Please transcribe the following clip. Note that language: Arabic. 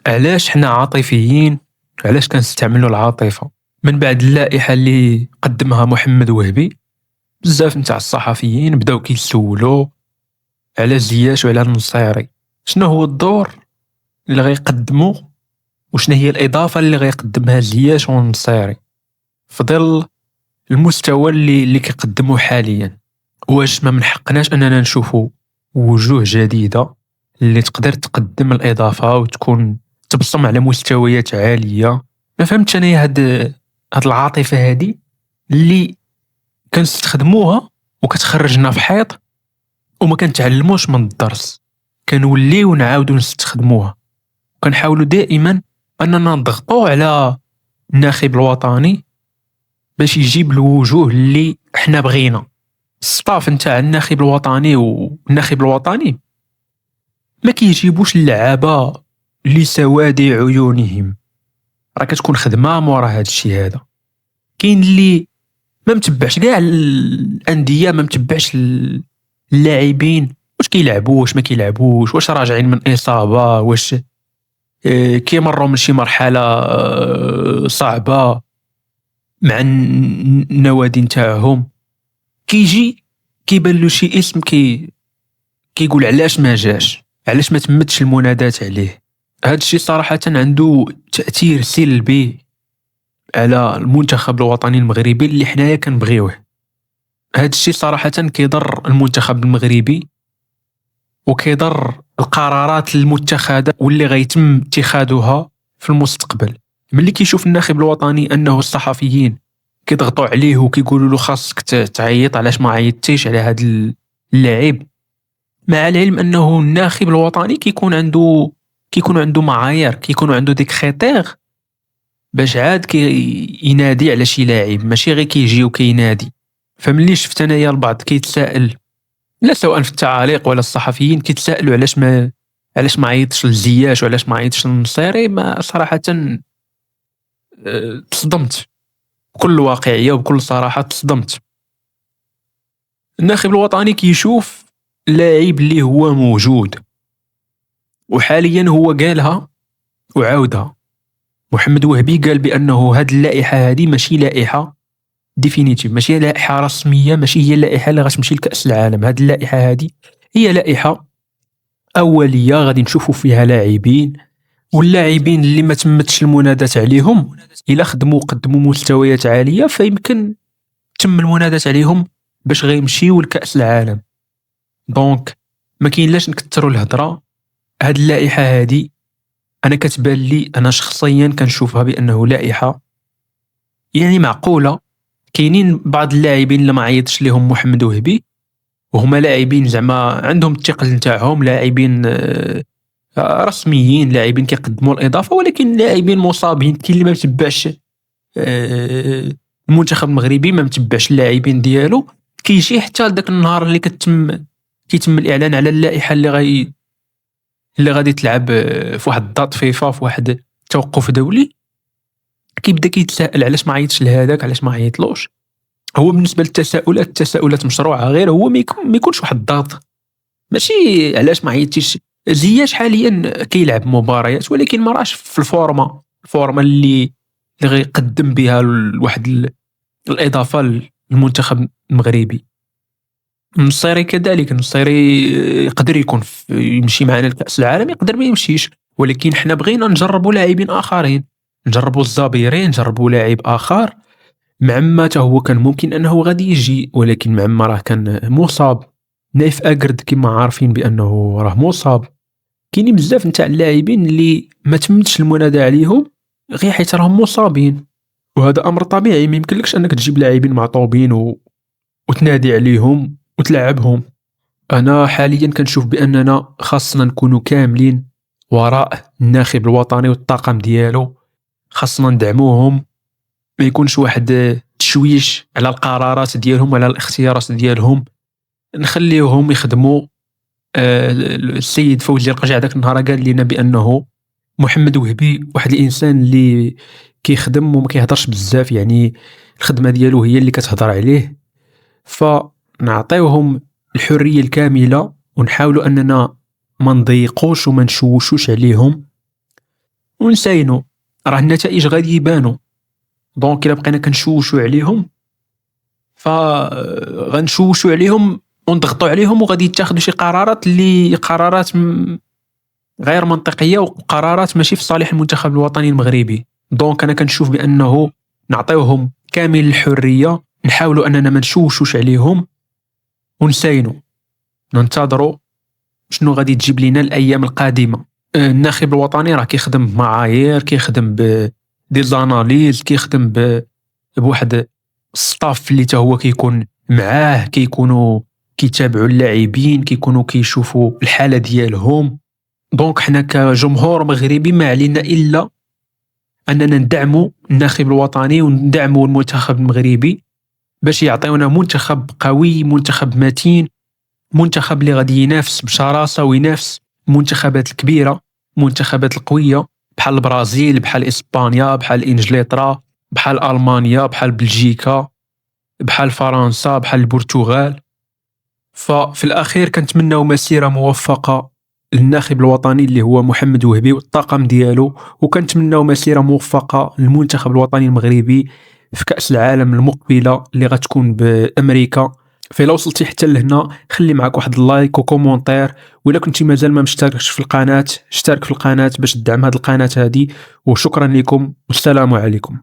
علاش حنا عاطفيين؟ علاش كنستعملوا العاطفة؟ من بعد اللائحة اللي قدمها محمد وهبي، بزاف نتاع الصحفيين بداو كيسولوا على زياش وعلى النصيري. شنو هو الدور اللي غيقدموا وشنو هي الإضافة اللي غيقدمها زياش والنصيري في ظل المستوى اللي كيقدموا حاليا؟ واش ما من حقناش أننا نشوفوا وجوه جديدة اللي تقدر تقدم الإضافة وتكون تبصم على مستويات عالية؟ ما فهمتش أنا هاد العاطفة هادي اللي كنستخدموها وكتخرجنا في حيط وما كنتعلموش من الدرس، كنوليو نعاودو نستخدموها، كنحاولوا دائما أننا نضغطوا على الناخب الوطني باش يجيب الوجوه اللي احنا بغينا. الصطاف نتاع الناخب الوطني والناخب الوطني ما كيجيبوش اللعابة لسواد عيونهم، راه كتكون خدمة مورا هاد الشيء هذا. كاين اللي ما متبعش كاع الأندية، ما متبعش اللاعبين واش كيلعبوا واش ما كيلعبوش، واش راجعين من إصابة، واش كيمروا من شي مرحلة صعبة مع النوادي نتاعهم. كيجي كيبان له شي اسم كيقول علاش ما جاش، علاش ما تمتش المنادات عليه. هاد الشيء صراحة عنده تأثير سلبي على المنتخب الوطني المغربي اللي حنايا كنبغيوه. هاد الشيء صراحة كيضر المنتخب المغربي وكيضر القرارات المتخذة واللي غيتم اتخاذها في المستقبل. ملي كيشوف الناخب الوطني أنه الصحفيين كيضغطوا عليه وكيقولوا له خاصك تعيط، علاش ما عيطتيش على هاد اللاعب، مع العلم أنه الناخب الوطني كيكون عنده معايير، كيكون عنده ديك خيطير باش عاد ينادي على شي لاعب، ماشي غير كيجي وكينادي. فملي شفت انايا البعض كيتسائل، لا سواء في التعاليق ولا الصحفيين كيتسائلوا علاش ما عيطش لزياش وعلاش ما عيطش للنصيري، ما صراحة تصدمت بكل واقعية وبكل صراحة. تصدمت. الناخب الوطني كيشوف لاعب اللي هو موجود، وحاليا هو قالها وعاودها. محمد وهبي قال بأنه هاد اللائحة هادي ماشي لائحة ديفينيتيف، ماشي لائحة رسمية، ماشي هي اللائحة اللي غتمشي لكأس العالم. هاد اللائحة هادي هي لائحة أولية غادي نشوفوا فيها لاعبين، واللاعبين اللي ما تمتش المنادات عليهم إلا قدموا مستويات عالية فيمكن تم المنادات عليهم باش غيمشيو لكأس العالم. دونك ما كاين لاش نكثروا الهضرة. هاد اللائحة هادي أنا كتبان لي أنا شخصيا كنشوفها بأنه لائحة يعني معقولة. كاينين بعض اللاعبين اللي ما عيطش لهم محمد وهبي وهما لاعبين زعما عندهم الثقل نتاعهم، لاعبين رسميين، لاعبين كيقدموا الإضافة، ولكن لاعبين مصابين. كاين اللي ما متبعش المنتخب المغربي، ما متبعش اللاعبين ديالو، كيجي حتى لذاك النهار اللي كيتم الإعلان على اللائحة اللي غادي تلعب في واحد الدات فيفا، في واحد توقف دولي، كيبدا كيتساءل علاش ما عيطش لهذاك، علاش ما عيطلوش. هو بالنسبه للتساؤلات مشروعه، غير هو ما يكونش واحد الضغط، ماشي علاش ما عيطتيش. زياش حاليا كيلعب مباريات ولكن ما راش في الفورما اللي غيقدم بها واحد الاضافه للمنتخب المغربي. النصيري كذلك، النصيري يقدر يكون يمشي معنا لكأس العالم، يقدر ما يمشيش، ولكن حنا بغينا نجربوا لاعبين اخرين، نجربوا الزابيري، نجربوا لاعب اخر. معما تا هو كان ممكن انه غادي يجي، ولكن معما راه كان مصاب. نايف اكرد كما عارفين بانه راه مصاب. كاينين بزاف نتاع اللاعبين اللي ما تمتش المنادى عليهم غير حيت راهم مصابين، وهذا امر طبيعي. ما يمكنلكش انك تجيب لاعبين معطوبين وتنادي عليهم وتلعبهم. انا حاليا كنشوف باننا خاصنا نكونوا كاملين وراء الناخب الوطني والطاقم ديالو، خاصنا ندعموهم، ما يكونش واحد تشويش على القرارات ديالهم وعلى الاختيارات ديالهم، نخليوهم يخدموا. السيد فوزي القجع داك النهار قال لنا بانه محمد وهبي واحد الانسان اللي كيخدم وما كيهضرش بزاف، يعني الخدمه ديالو هي اللي كتهضر عليه. فنعطيوهم الحريه الكامله ونحاولوا اننا ما نضيقوش وما نشوشوش عليهم. ونساينو، راه النتائج غادي يبانوا. دونك الا بقينا كنشوشوا عليهم غنشوشوا عليهم ونضغطوا عليهم، وغادي يتخذوا شي قرارات اللي قرارات غير منطقيه، وقرارات ماشي في صالح المنتخب الوطني المغربي. دونك انا كنشوف بانه نعطيوهم كامل الحريه، نحاولوا اننا ما نشوشوش عليهم ونساينوا، ننتظروا شنو غادي تجيب لنا الايام القادمه. الناخب الوطني راه كيخدم بمعايير، كيخدم دي زاناليز، كيخدم بواحد الستاف اللي تا هو كيكون معاه، كيكونوا كيتابعوا اللاعبين، كيكونوا كيشوفوا الحاله ديالهم. دونك حنا كجمهور مغربي ما علينا الا اننا ندعموا الناخب الوطني وندعموا المنتخب المغربي باش يعطيونا منتخب قوي، منتخب متين، منتخب اللي غادي ينافس بشراسه وينافس المنتخبات الكبيره، المنتخبات القويه بحال البرازيل، بحال اسبانيا، بحال انجلترا، بحال المانيا، بحال بلجيكا، بحال فرنسا، بحال البرتغال. ففي الاخير كنتمناو مسيره موفقه للناخب الوطني اللي هو محمد وهبي والطاقم ديالو، وكنتمناو مسيره موفقه للمنتخب الوطني المغربي في كأس العالم المقبله اللي غتكون بامريكا. فإلا وصلتي حتى لهنا خلي معك واحد اللايك وكومونتير، وإلا كنتي مازال ما مشتركش في القناه اشترك في القناه باش تدعم هذه القناه هذه. وشكرا لكم والسلام عليكم.